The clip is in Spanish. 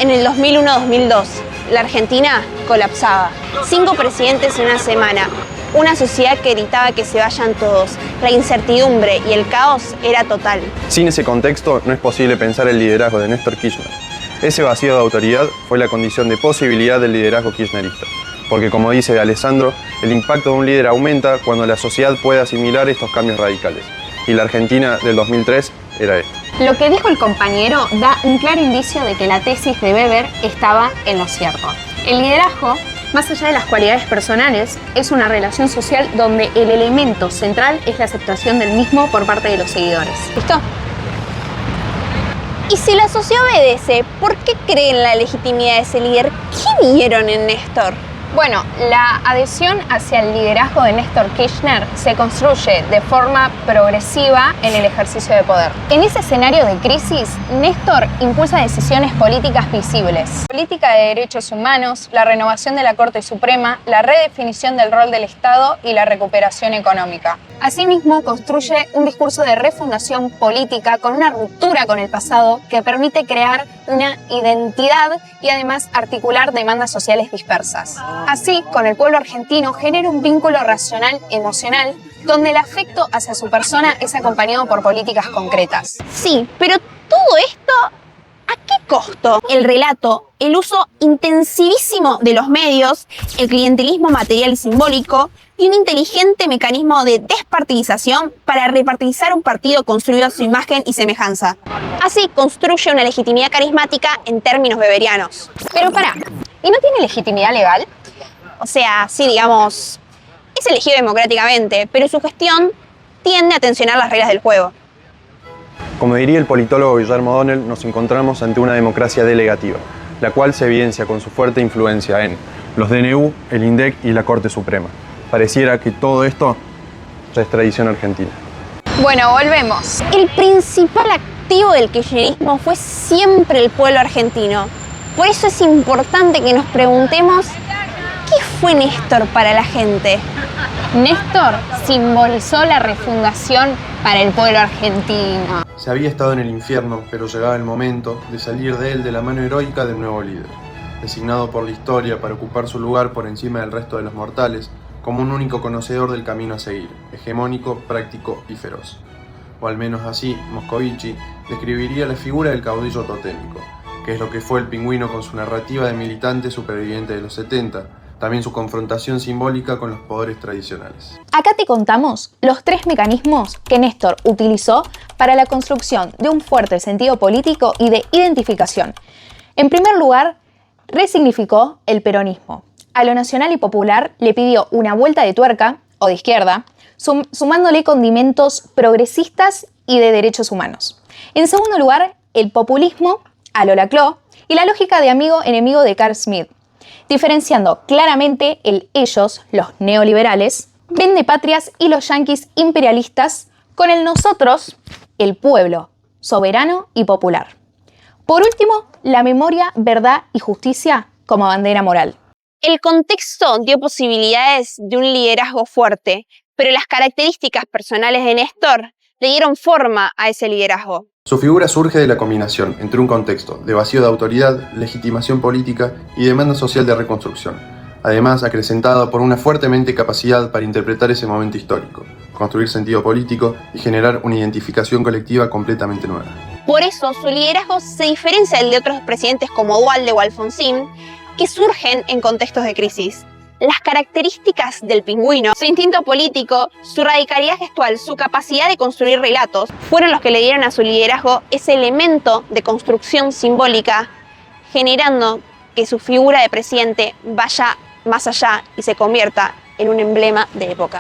En el 2001-2002, la Argentina colapsaba. 5 presidentes en una semana. Una sociedad que gritaba que se vayan todos. La incertidumbre y el caos era total. Sin ese contexto, no es posible pensar el liderazgo de Néstor Kirchner. Ese vacío de autoridad fue la condición de posibilidad del liderazgo kirchnerista. Porque, como dice Alessandro, el impacto de un líder aumenta cuando la sociedad puede asimilar estos cambios radicales. Y la Argentina del 2003 era esto. Lo que dijo el compañero da un claro indicio de que la tesis de Weber estaba en lo cierto. El liderazgo, más allá de las cualidades personales, es una relación social donde el elemento central es la aceptación del mismo por parte de los seguidores. ¿Listo? Y si la sociedad obedece, ¿por qué creen la legitimidad de ese líder? ¿Qué vieron en Néstor? Bueno, la adhesión hacia el liderazgo de Néstor Kirchner se construye de forma progresiva en el ejercicio de poder. En ese escenario de crisis, Néstor impulsa decisiones políticas visibles. Política de derechos humanos, la renovación de la Corte Suprema, la redefinición del rol del Estado y la recuperación económica. Asimismo, construye un discurso de refundación política con una ruptura con el pasado que permite crear una identidad y además articular demandas sociales dispersas. Así, con el pueblo argentino genera un vínculo racional emocional donde el afecto hacia su persona es acompañado por políticas concretas. Sí, pero todo esto, ¿a qué costo? El relato, el uso intensivísimo de los medios, el clientelismo material y simbólico y un inteligente mecanismo de despartidización para repartidizar un partido construido a su imagen y semejanza. Así construye una legitimidad carismática en términos weberianos. Pero pará, ¿y no tiene legitimidad legal? O sea, sí, digamos, es elegido democráticamente, pero su gestión tiende a tensionar las reglas del juego. Como diría el politólogo Guillermo O'Donnell, nos encontramos ante una democracia delegativa, la cual se evidencia con su fuerte influencia en los DNU, el INDEC y la Corte Suprema. Pareciera que todo esto ya es tradición argentina. Bueno, volvemos. El principal activo del kirchnerismo fue siempre el pueblo argentino. Por eso es importante que nos preguntemos ¿qué fue Néstor para la gente? Néstor simbolizó la refundación para el pueblo argentino. Se había estado en el infierno, pero llegaba el momento de salir de él de la mano heroica del nuevo líder, designado por la historia para ocupar su lugar por encima del resto de los mortales, como un único conocedor del camino a seguir, hegemónico, práctico y feroz. O al menos así, Moscovici describiría la figura del caudillo totémico, que es lo que fue el Pingüino con su narrativa de militante superviviente de los 70, también su confrontación simbólica con los poderes tradicionales. Acá te contamos los 3 mecanismos que Néstor utilizó para la construcción de un fuerte sentido político y de identificación. En primer lugar, resignificó el peronismo. A lo nacional y popular le pidió una vuelta de tuerca, o de izquierda, sumándole condimentos progresistas y de derechos humanos. En segundo lugar, el populismo, a lo Laclau, y la lógica de amigo-enemigo de Carl Schmitt, diferenciando claramente el ellos, los neoliberales, vendepatrias y los yanquis imperialistas, con el nosotros, el pueblo, soberano y popular. Por último, la memoria, verdad y justicia como bandera moral. El contexto dio posibilidades de un liderazgo fuerte, pero las características personales de Néstor le dieron forma a ese liderazgo. Su figura surge de la combinación entre un contexto de vacío de autoridad, legitimación política y demanda social de reconstrucción, además acrecentada por una fuertemente capacidad para interpretar ese momento histórico, construir sentido político y generar una identificación colectiva completamente nueva. Por eso su liderazgo se diferencia del de otros presidentes como Duhalde o Alfonsín, que surgen en contextos de crisis. Las características del Pingüino, su instinto político, su radicalidad gestual, su capacidad de construir relatos, fueron los que le dieron a su liderazgo ese elemento de construcción simbólica, generando que su figura de presidente vaya más allá y se convierta en un emblema de época.